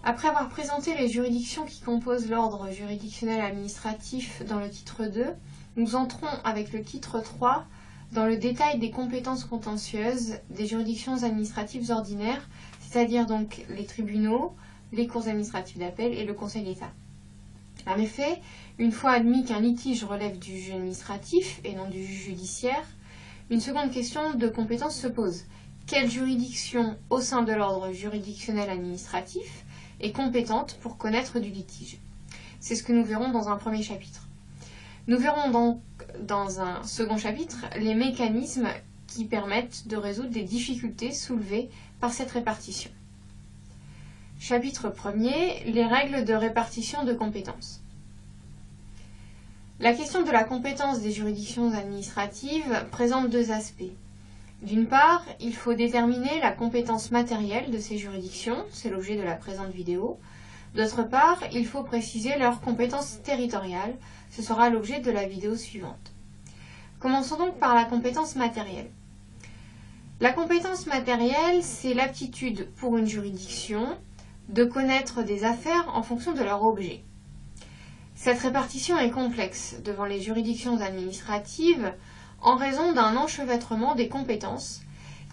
Après avoir présenté les juridictions qui composent l'ordre juridictionnel administratif dans le titre 2, nous entrons avec le titre 3 dans le détail des compétences contentieuses des juridictions administratives ordinaires, c'est-à-dire donc les tribunaux, les cours administratives d'appel et le Conseil d'État. En effet, une fois admis qu'un litige relève du juge administratif et non du juge judiciaire, une seconde question de compétence se pose. Quelle juridiction au sein de l'ordre juridictionnel administratif est compétente pour connaître du litige? C'est ce que nous verrons dans un premier chapitre. Nous verrons donc dans un second chapitre les mécanismes qui permettent de résoudre des difficultés soulevées par cette répartition. Chapitre 1er, les règles de répartition de compétences. La question de la compétence des juridictions administratives présente deux aspects. D'une part, il faut déterminer la compétence matérielle de ces juridictions, c'est l'objet de la présente vidéo. D'autre part, il faut préciser leur compétence territoriale, ce sera l'objet de la vidéo suivante. Commençons donc par la compétence matérielle. La compétence matérielle, c'est l'aptitude pour une juridiction de connaître des affaires en fonction de leur objet. Cette répartition est complexe devant les juridictions administratives en raison d'un enchevêtrement des compétences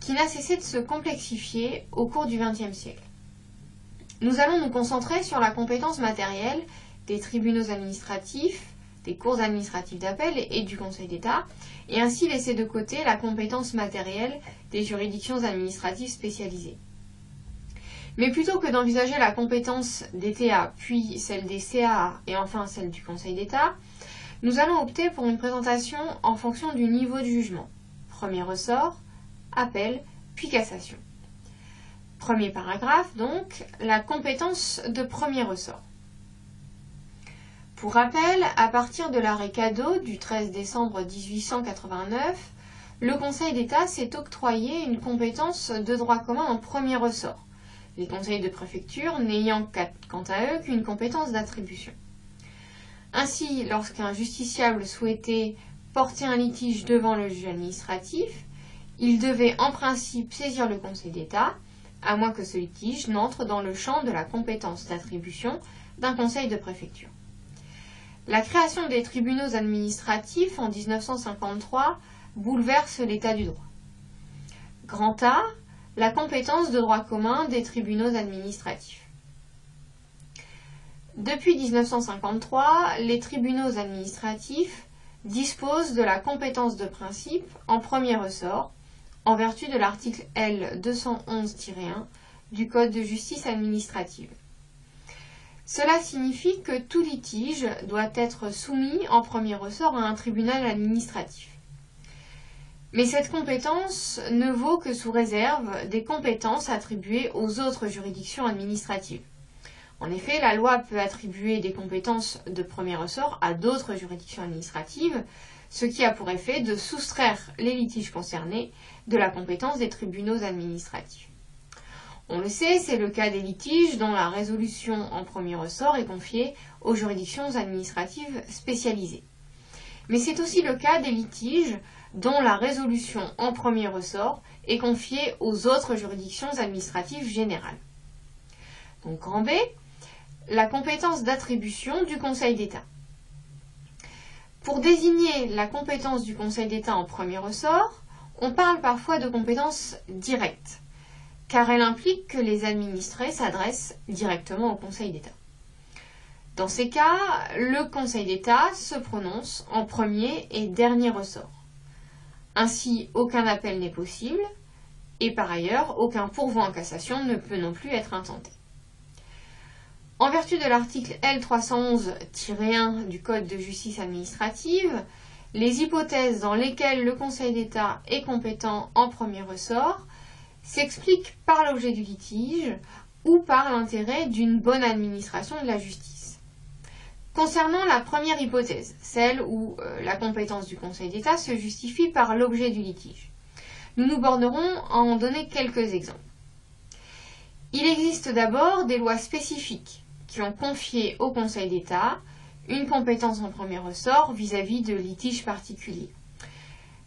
qui n'a cessé de se complexifier au cours du XXe siècle. Nous allons nous concentrer sur la compétence matérielle des tribunaux administratifs, des cours administratives d'appel et du Conseil d'État, et ainsi laisser de côté la compétence matérielle des juridictions administratives spécialisées. Mais plutôt que d'envisager la compétence des TA, puis celle des CAA et enfin celle du Conseil d'État, nous allons opter pour une présentation en fonction du niveau de jugement. Premier ressort, appel, puis cassation. Premier paragraphe, donc, la compétence de premier ressort. Pour rappel, à partir de l'arrêt Cadeau du 13 décembre 1889, le Conseil d'État s'est octroyé une compétence de droit commun en premier ressort, les conseils de préfecture n'ayant quant à eux qu'une compétence d'attribution. Ainsi, lorsqu'un justiciable souhaitait porter un litige devant le juge administratif, il devait en principe saisir le Conseil d'État, à moins que ce litige n'entre dans le champ de la compétence d'attribution d'un conseil de préfecture. La création des tribunaux administratifs en 1953 bouleverse l'état du droit. Grand A, la compétence de droit commun des tribunaux administratifs. Depuis 1953, les tribunaux administratifs disposent de la compétence de principe en premier ressort, en vertu de l'article L. 211-1 du Code de justice administrative. Cela signifie que tout litige doit être soumis en premier ressort à un tribunal administratif. Mais cette compétence ne vaut que sous réserve des compétences attribuées aux autres juridictions administratives. En effet, la loi peut attribuer des compétences de premier ressort à d'autres juridictions administratives, ce qui a pour effet de soustraire les litiges concernés de la compétence des tribunaux administratifs. On le sait, c'est le cas des litiges dont la résolution en premier ressort est confiée aux juridictions administratives spécialisées. Mais c'est aussi le cas des litiges dont la résolution en premier ressort est confiée aux autres juridictions administratives générales. Donc grand B, la compétence d'attribution du Conseil d'État. Pour désigner la compétence du Conseil d'État en premier ressort, on parle parfois de compétence directe, car elle implique que les administrés s'adressent directement au Conseil d'État. Dans ces cas, le Conseil d'État se prononce en premier et dernier ressort. Ainsi, aucun appel n'est possible, et par ailleurs, aucun pourvoi en cassation ne peut non plus être intenté. En vertu de l'article L. 311-1 du Code de justice administrative, les hypothèses dans lesquelles le Conseil d'État est compétent en premier ressort s'expliquent par l'objet du litige ou par l'intérêt d'une bonne administration de la justice. Concernant la première hypothèse, celle où la compétence du Conseil d'État se justifie par l'objet du litige, nous nous bornerons à en donner quelques exemples. Il existe d'abord des lois spécifiques qui ont confié au Conseil d'État une compétence en premier ressort vis-à-vis de litiges particuliers.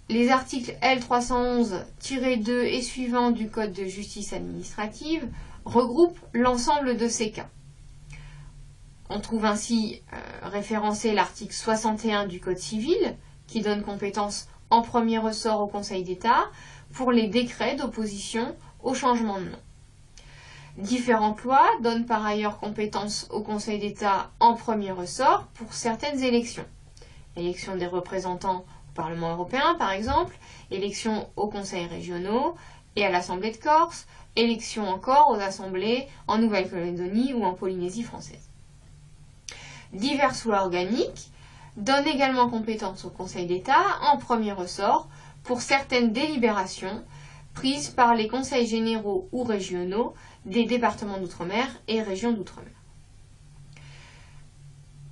Les articles L. 311-2 et suivants du Code de justice administrative regroupe l'ensemble de ces cas. On trouve ainsi référencé l'article 61 du Code civil, qui donne compétence en premier ressort au Conseil d'État pour les décrets d'opposition au changement de nom. Différentes lois donnent par ailleurs compétence au Conseil d'État en premier ressort pour certaines élections. Élection des représentants au Parlement européen, par exemple, élections aux conseils régionaux et à l'Assemblée de Corse, élections encore aux assemblées en Nouvelle-Calédonie ou en Polynésie française. Diverses lois organiques donnent également compétence au Conseil d'État en premier ressort pour certaines délibérations prises par les conseils généraux ou régionaux des départements d'outre-mer et régions d'outre-mer.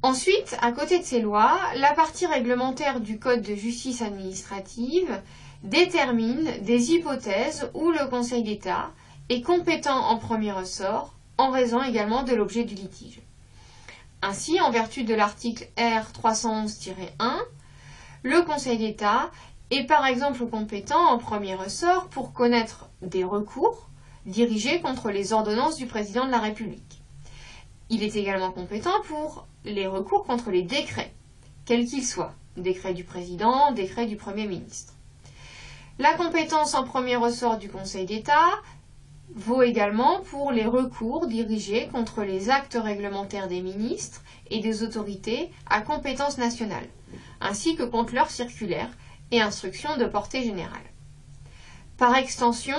Ensuite, à côté de ces lois, la partie réglementaire du Code de justice administrative détermine des hypothèses où le Conseil d'État est compétent en premier ressort, en raison également de l'objet du litige. Ainsi, en vertu de l'article R 311-1, le Conseil d'État est par exemple compétent en premier ressort pour connaître des recours dirigés contre les ordonnances du président de la République. Il est également compétent pour les recours contre les décrets, quels qu'ils soient, décret du président, décret du Premier ministre. La compétence en premier ressort du Conseil d'État vaut également pour les recours dirigés contre les actes réglementaires des ministres et des autorités à compétence nationale, ainsi que contre leurs circulaires et instructions de portée générale. Par extension,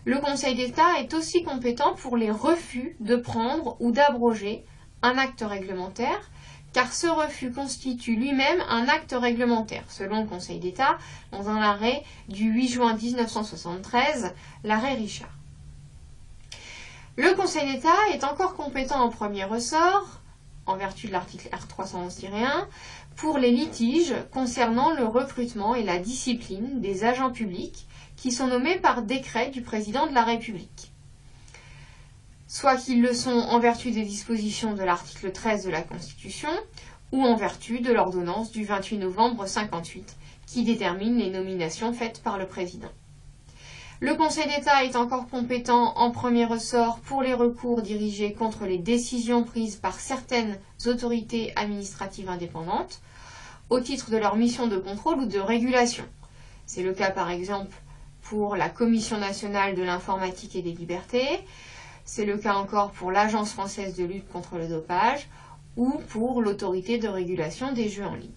le Conseil d'État est aussi compétent pour les refus de prendre ou d'abroger un acte réglementaire, car ce refus constitue lui-même un acte réglementaire, selon le Conseil d'État, dans un arrêt du 8 juin 1973, l'arrêt Richard. Le Conseil d'État est encore compétent en premier ressort, en vertu de l'article R 311-1, pour les litiges concernant le recrutement et la discipline des agents publics qui sont nommés par décret du président de la République, soit qu'ils le sont en vertu des dispositions de l'article 13 de la Constitution ou en vertu de l'ordonnance du 28 novembre 1958 qui détermine les nominations faites par le président. Le Conseil d'État est encore compétent en premier ressort pour les recours dirigés contre les décisions prises par certaines autorités administratives indépendantes au titre de leur mission de contrôle ou de régulation. C'est le cas par exemple pour la Commission nationale de l'informatique et des libertés, c'est le cas encore pour l'Agence française de lutte contre le dopage ou pour l'autorité de régulation des jeux en ligne.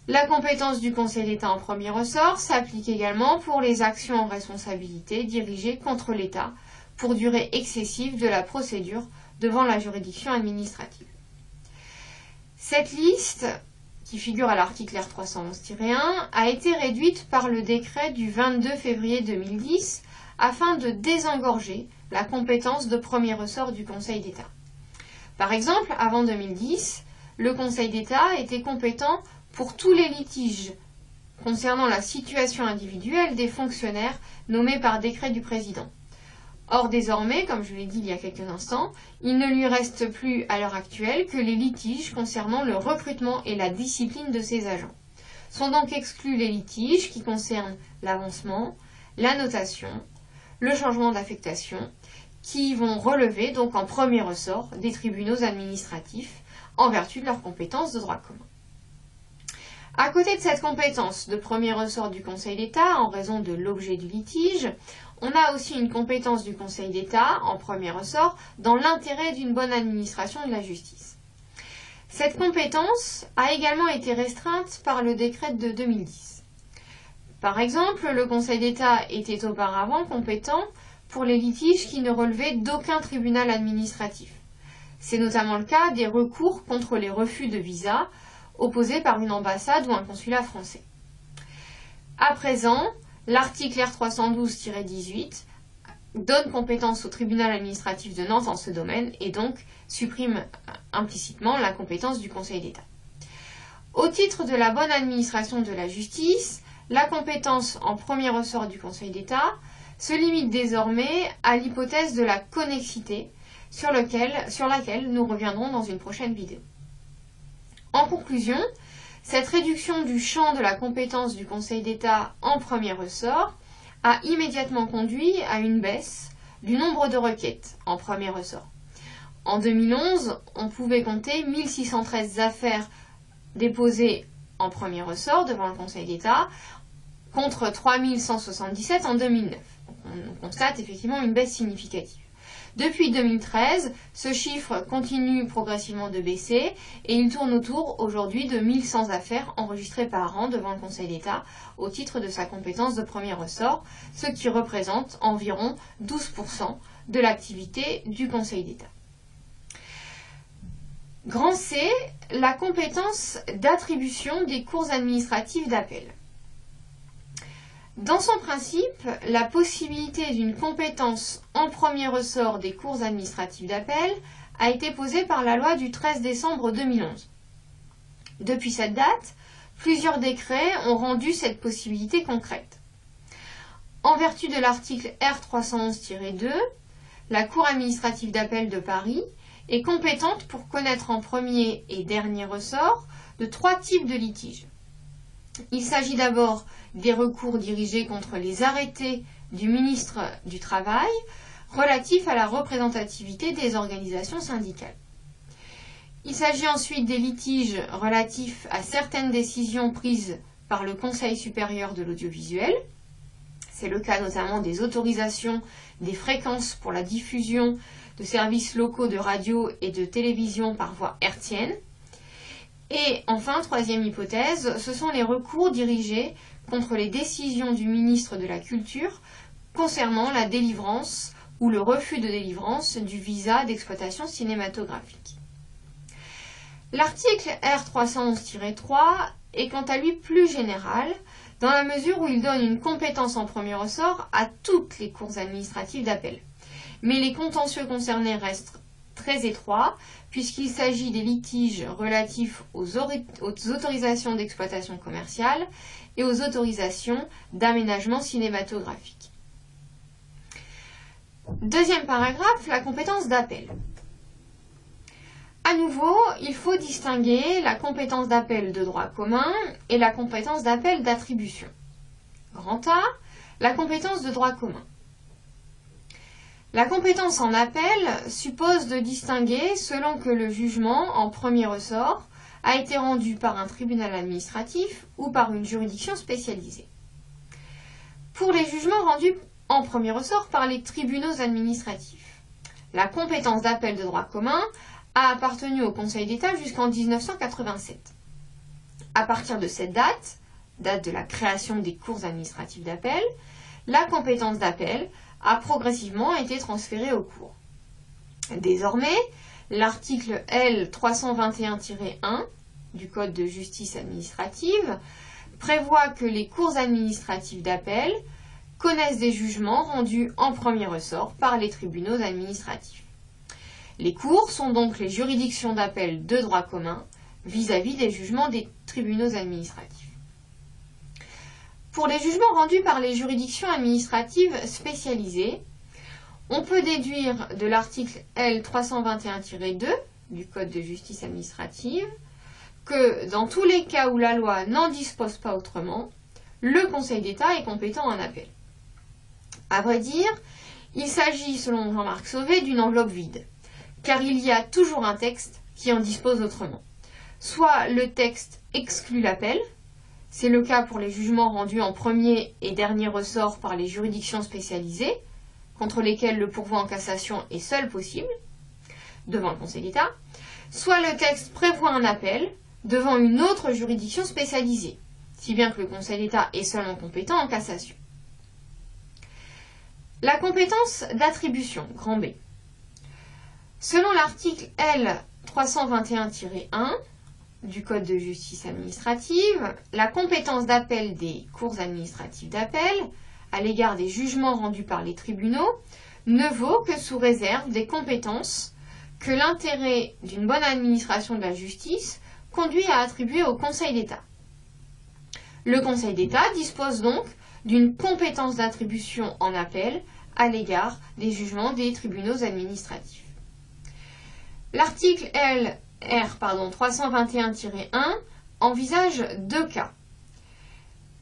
La compétence du Conseil d'État en premier ressort s'applique également pour les actions en responsabilité dirigées contre l'État pour durée excessive de la procédure devant la juridiction administrative. Cette liste, qui figure à l'article R 311-1, a été réduite par le décret du 22 février 2010 afin de désengorger la compétence de premier ressort du Conseil d'État. Par exemple, avant 2010, le Conseil d'État était compétent pour tous les litiges concernant la situation individuelle des fonctionnaires nommés par décret du président. Or, désormais, comme je l'ai dit il y a quelques instants, il ne lui reste plus à l'heure actuelle que les litiges concernant le recrutement et la discipline de ses agents. Sont donc exclus les litiges qui concernent l'avancement, la notation, le changement d'affectation, qui vont relever donc en premier ressort des tribunaux administratifs en vertu de leurs compétences de droit commun. À côté de cette compétence de premier ressort du Conseil d'État, en raison de l'objet du litige, on a aussi une compétence du Conseil d'État, en premier ressort, dans l'intérêt d'une bonne administration de la justice. Cette compétence a également été restreinte par le décret de 2010. Par exemple, le Conseil d'État était auparavant compétent pour les litiges qui ne relevaient d'aucun tribunal administratif. C'est notamment le cas des recours contre les refus de visa opposés par une ambassade ou un consulat français. À présent, l'article R 312-18 donne compétence au tribunal administratif de Nantes en ce domaine et donc supprime implicitement la compétence du Conseil d'État. Au titre de la bonne administration de la justice, la compétence en premier ressort du Conseil d'État se limite désormais à l'hypothèse de la connexité sur laquelle nous reviendrons dans une prochaine vidéo. En conclusion, cette réduction du champ de la compétence du Conseil d'État en premier ressort a immédiatement conduit à une baisse du nombre de requêtes en premier ressort. En 2011, on pouvait compter 1613 affaires déposées en premier ressort devant le Conseil d'État, contre 3177 en 2009. On constate effectivement une baisse significative. Depuis 2013, ce chiffre continue progressivement de baisser et il tourne autour aujourd'hui de 1100 affaires enregistrées par an devant le Conseil d'État au titre de sa compétence de premier ressort, ce qui représente environ 12% de l'activité du Conseil d'État. Grand C, la compétence d'attribution des cours administratives d'appel. Dans son principe, la possibilité d'une compétence en premier ressort des cours administratives d'appel a été posée par la loi du 13 décembre 2011. Depuis cette date, plusieurs décrets ont rendu cette possibilité concrète. En vertu de l'article R311-2, la Cour administrative d'appel de Paris est compétente pour connaître en premier et dernier ressort de 3 types de litiges. Il s'agit d'abord des recours dirigés contre les arrêtés du ministre du Travail relatifs à la représentativité des organisations syndicales. Il s'agit ensuite des litiges relatifs à certaines décisions prises par le Conseil supérieur de l'audiovisuel. C'est le cas notamment des autorisations des fréquences pour la diffusion de services locaux de radio et de télévision par voie hertzienne. Et enfin, troisième hypothèse, ce sont les recours dirigés contre les décisions du ministre de la Culture concernant la délivrance ou le refus de délivrance du visa d'exploitation cinématographique. L'article R311-3 est quant à lui plus général dans la mesure où il donne une compétence en premier ressort à toutes les cours administratives d'appel. Mais les contentieux concernés restent très étroits puisqu'il s'agit des litiges relatifs aux autorisations d'exploitation commerciale et aux autorisations d'aménagement cinématographique. Deuxième paragraphe, la compétence d'appel. À nouveau, il faut distinguer la compétence d'appel de droit commun et la compétence d'appel d'attribution. Grand A, la compétence de droit commun. La compétence en appel suppose de distinguer selon que le jugement en premier ressort a été rendu par un tribunal administratif ou par une juridiction spécialisée. Pour les jugements rendus en premier ressort par les tribunaux administratifs, la compétence d'appel de droit commun a appartenu au Conseil d'État jusqu'en 1987. À partir de cette date de la création des cours administratives d'appel, la compétence d'appel a progressivement été transférée aux cours. Désormais, l'article L321-1 du Code de justice administrative prévoit que les cours administratives d'appel connaissent des jugements rendus en premier ressort par les tribunaux administratifs. Les cours sont donc les juridictions d'appel de droit commun vis-à-vis des jugements des tribunaux administratifs. Pour les jugements rendus par les juridictions administratives spécialisées, on peut déduire de l'article L321-2 du Code de justice administrative que dans tous les cas où la loi n'en dispose pas autrement, le Conseil d'État est compétent en appel. À vrai dire, il s'agit, selon Jean-Marc Sauvé, d'une enveloppe vide, car il y a toujours un texte qui en dispose autrement. Soit le texte exclut l'appel, c'est le cas pour les jugements rendus en premier et dernier ressort par les juridictions spécialisées, contre lesquelles le pourvoi en cassation est seul possible, devant le Conseil d'État, soit le texte prévoit un appel devant une autre juridiction spécialisée, si bien que le Conseil d'État est seulement compétent en cassation. La compétence d'attribution, grand B. Selon l'article L321-1 du Code de justice administrative, la compétence d'appel des cours administratives d'appel à l'égard des jugements rendus par les tribunaux ne vaut que sous réserve des compétences que l'intérêt d'une bonne administration de la justice conduit à attribuer au Conseil d'État. Le Conseil d'État dispose donc d'une compétence d'attribution en appel à l'égard des jugements des tribunaux administratifs. L'article R321-1 envisage 2 cas.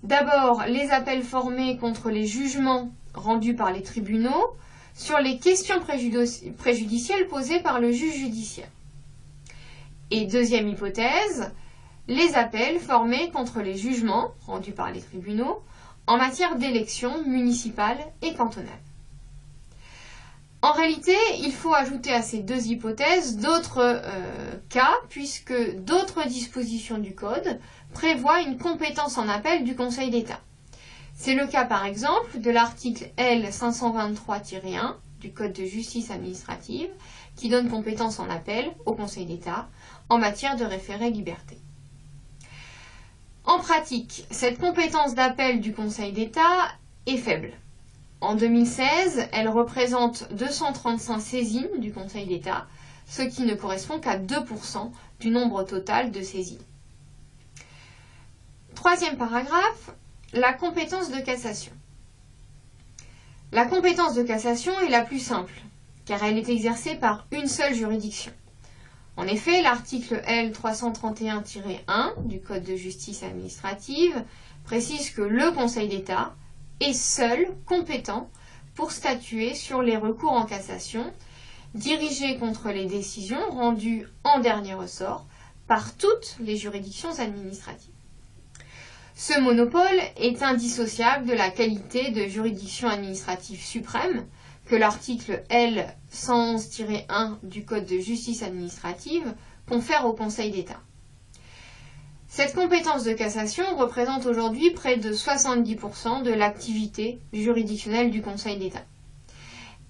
D'abord, les appels formés contre les jugements rendus par les tribunaux sur les questions préjudicielles posées par le juge judiciaire. Et deuxième hypothèse, les appels formés contre les jugements rendus par les tribunaux en matière d'élections municipales et cantonales. En réalité, il faut ajouter à ces deux hypothèses d'autres cas, puisque d'autres dispositions du Code prévoient une compétence en appel du Conseil d'État. C'est le cas par exemple de l'article L. 523-1 du Code de justice administrative qui donne compétence en appel au Conseil d'État en matière de référé-liberté. En pratique, cette compétence d'appel du Conseil d'État est faible. En 2016, elle représente 235 saisines du Conseil d'État, ce qui ne correspond qu'à 2% du nombre total de saisines. Troisième paragraphe, la compétence de cassation. La compétence de cassation est la plus simple, car elle est exercée par une seule juridiction. En effet, l'article L. 331-1 du Code de justice administrative précise que le Conseil d'État est seul compétent pour statuer sur les recours en cassation dirigés contre les décisions rendues en dernier ressort par toutes les juridictions administratives. Ce monopole est indissociable de la qualité de juridiction administrative suprême que l'article L. 111-1 du Code de justice administrative confère au Conseil d'État. Cette compétence de cassation représente aujourd'hui près de 70% de l'activité juridictionnelle du Conseil d'État.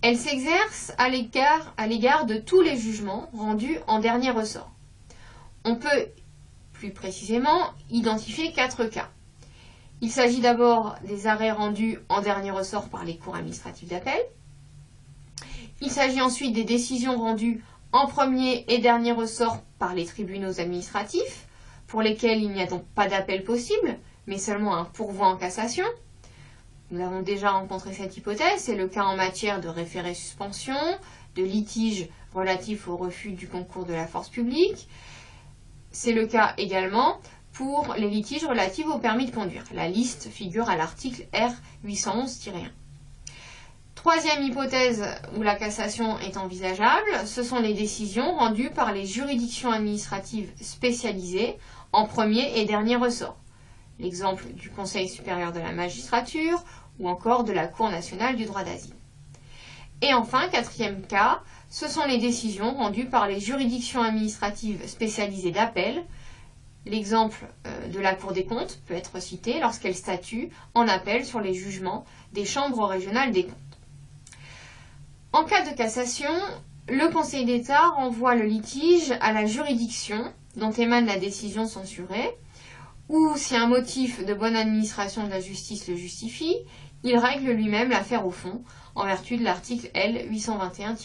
Elle s'exerce à l'égard de tous les jugements rendus en dernier ressort. On peut, plus précisément, identifier 4 cas. Il s'agit d'abord des arrêts rendus en dernier ressort par les cours administratives d'appel. Il s'agit ensuite des décisions rendues en premier et dernier ressort par les tribunaux administratifs, pour lesquels il n'y a donc pas d'appel possible, mais seulement un pourvoi en cassation. Nous avons déjà rencontré cette hypothèse, c'est le cas en matière de référé-suspension, de litige relatif au refus du concours de la force publique. C'est le cas également pour les litiges relatifs au permis de conduire. La liste figure à l'article R. 811-1. Troisième hypothèse où la cassation est envisageable, ce sont les décisions rendues par les juridictions administratives spécialisées en premier et dernier ressort. L'exemple du Conseil supérieur de la magistrature ou encore de la Cour nationale du droit d'asile. Et enfin, quatrième cas, ce sont les décisions rendues par les juridictions administratives spécialisées d'appel. L'exemple de la Cour des comptes peut être cité lorsqu'elle statue en appel sur les jugements des chambres régionales des comptes. En cas de cassation, le Conseil d'État renvoie le litige à la juridiction dont émane la décision censurée, ou si un motif de bonne administration de la justice le justifie, il règle lui-même l'affaire au fond, en vertu de l'article L. 821-2.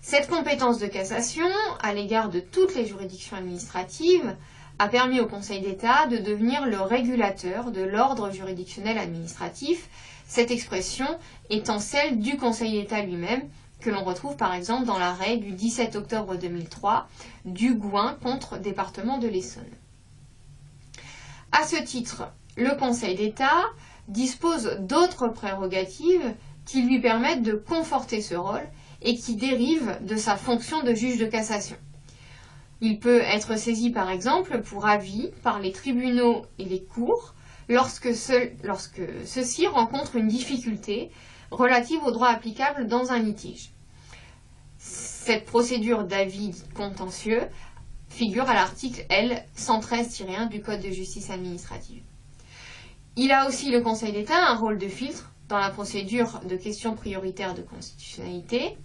Cette compétence de cassation, à l'égard de toutes les juridictions administratives, a permis au Conseil d'État de devenir le régulateur de l'ordre juridictionnel administratif, cette expression étant celle du Conseil d'État lui-même, que l'on retrouve par exemple dans l'arrêt du 17 octobre 2003 du Gouin contre département de l'Essonne. À ce titre, le Conseil d'État dispose d'autres prérogatives qui lui permettent de conforter ce rôle et qui dérivent de sa fonction de juge de cassation. Il peut être saisi par exemple pour avis par les tribunaux et les cours lorsque ceux-ci rencontrent une difficulté relative au droit applicable dans un litige. Cette procédure d'avis contentieux figure à l'article L. 113-1 du Code de justice administrative. Il a aussi, le Conseil d'État, un rôle de filtre dans la procédure de questions prioritaires de constitutionnalité.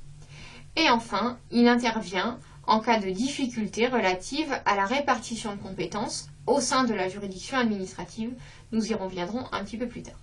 Et enfin, il intervient en cas de difficulté relative à la répartition de compétences au sein de la juridiction administrative. Nous y reviendrons un petit peu plus tard.